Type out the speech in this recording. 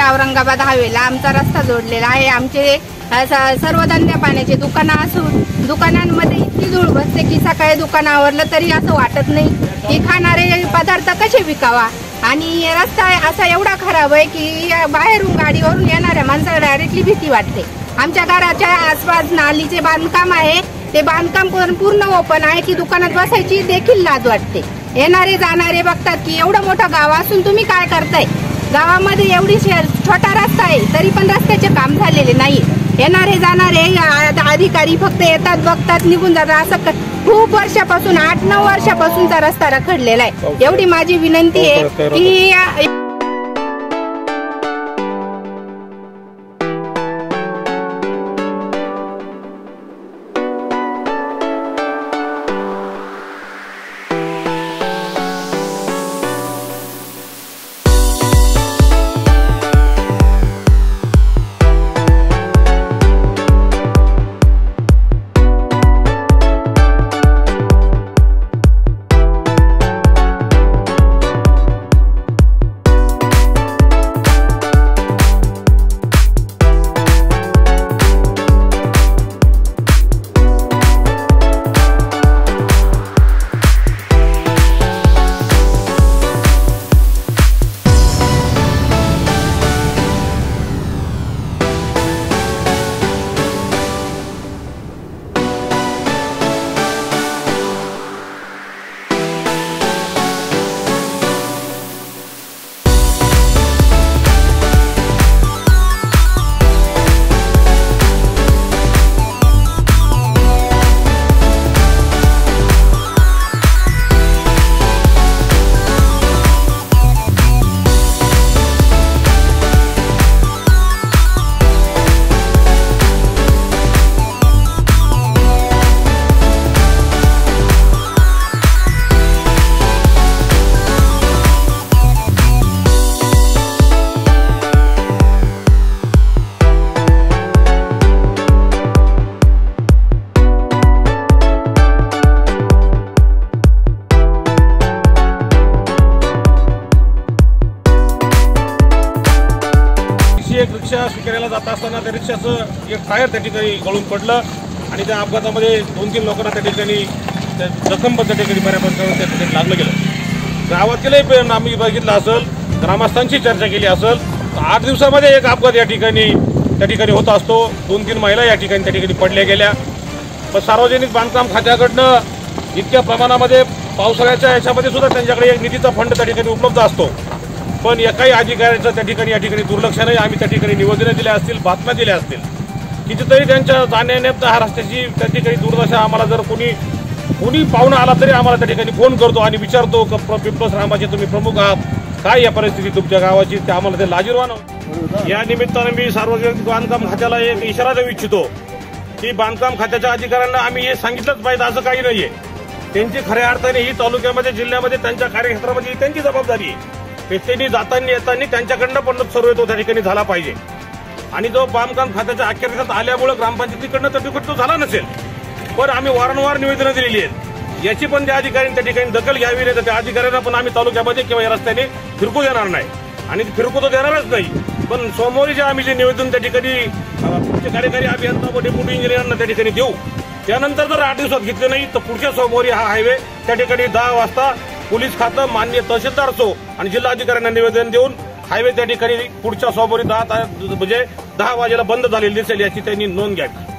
औरंगाबाद हायवेला आमचा रस्ता जोडलेला आहे। आमचे सर्व धंद्या पाण्याचे दुकानं असून दुकानांमध्ये इतकी धूळ बसते की सकाळी दुकान आवरलं तरी असं वाटत नाही की खाणारे पदार्थ कसे विकावा। आणि रस्ता असा एवढा खराब आहे की बाहेरून गाडीवरून येणाऱ्या माणसाला डायरेक्टली भीती वाटते। आमच्या घराच्या आसपास नालीचे बांधकाम आहे, ते बांधकाम पूर्ण ओपन आहे की दुकानात बसायची देखील लाज वाटते। येणारे जाणारे बघतात की एवढं मोठं गाव असून तुम्ही काय करताय। गावामध्ये एवढी छोटा रस्ता आहे तरी पण रस्त्याचे काम झालेले नाही। येणारे जाणारे अधिकारी फक्त येतात, बघतात, निघून जातात। असं खूप वर्षापासून 8-9 वर्षापासूनचा रस्ता रखडलेला आहे। एवढी माझी विनंती आहे की एक रिक्षा स्वीकारायला जात असताना त्या रिक्षाचं एक टायर त्या ठिकाणी गळून पडलं आणि त्या अपघातामध्ये 2-3 लोकांना त्या ठिकाणी जखम पण त्या ठिकाणी बऱ्यापैकी त्या ठिकाणी लागलं गेलं। गावातीलही आम्ही बघितलं असेल, ग्रामस्थांची चर्चा केली असेल, 8 दिवसामध्ये एक अपघात त्या ठिकाणी होत असतो। 2-3 महिला या ठिकाणी त्या ठिकाणी पडल्या गेल्या। पण सार्वजनिक बांधकाम खात्याकडनं इतक्या प्रमाणामध्ये पावसाळ्याच्या याच्यामध्ये सुद्धा त्यांच्याकडे एक निधीचा फंड त्या ठिकाणी उपलब्ध असतो, पण एकाही अधिकाऱ्याचं त्या ठिकाणी या ठिकाणी दुर्लक्ष नाही। आम्ही त्या ठिकाणी निवेदनं दिल्या असतील, बातम्या दिल्या असतील, कितीतरी त्यांच्या जाण्यानेत हा रस्त्याची त्या ठिकाणी दुर्दशा आम्हाला जर कोणी पाहुणा आला तरी आम्हाला त्या ठिकाणी फोन करतो आणि विचारतो की पिंपळस रामाचे तुम्ही प्रमुख आहात, काय या परिस्थिती तुमच्या गावाची, ते आम्हाला ते लाजिरवाण। या निमित्ताने मी सार्वजनिक बांधकाम खात्याला एक इशारा देऊ इच्छितो की बांधकाम खात्याच्या अधिकाऱ्यांना आम्ही हे सांगितलंच पाहिजे, असं काही नाहीये। त्यांची खऱ्या अर्थाने ही तालुक्यामध्ये, जिल्ह्यामध्ये, त्यांच्या कार्यक्षेत्रामध्ये त्यांची जबाबदारी आहे। त्यांनी जाताना येताना त्यांच्याकडनं पण सर्वे तो त्या ठिकाणी झाला पाहिजे। आणि जो बांधकाम खात्याच्या अखेरीत आल्यामुळे ग्रामपंचायतीकडनं तो झाला नसेल, पण आम्ही वारंवार निवेदनं दिलेली आहेत। याची पण त्या अधिकाऱ्यांनी त्या ठिकाणी दखल घ्यावी, नाही तर त्या अधिकाऱ्यांना पण आम्ही तालुक्यामध्ये किंवा या रस्त्याने फिरकू देणार नाही आणि फिरकू तर देणारच नाही। पण सोमवारी आम्ही जे निवेदन त्या ठिकाणी कार्यकारी अभियंता व डेप्युटी इंजिनियरांना त्या ठिकाणी देऊ, त्यानंतर जर 8 दिवसात घेतले नाही तर पुढच्या सोमवारी हा हायवे त्या ठिकाणी 10 वाजता पोलीस खातं, मान्य तहसीलदार असो आणि जिल्हाधिकाऱ्यांना निवेदन देऊन हायवे त्या ठिकाणी पुढच्या सोमवारी 10 वाजेला बंद झालेली दिसेल, याची त्यांनी नोंद घ्यावी।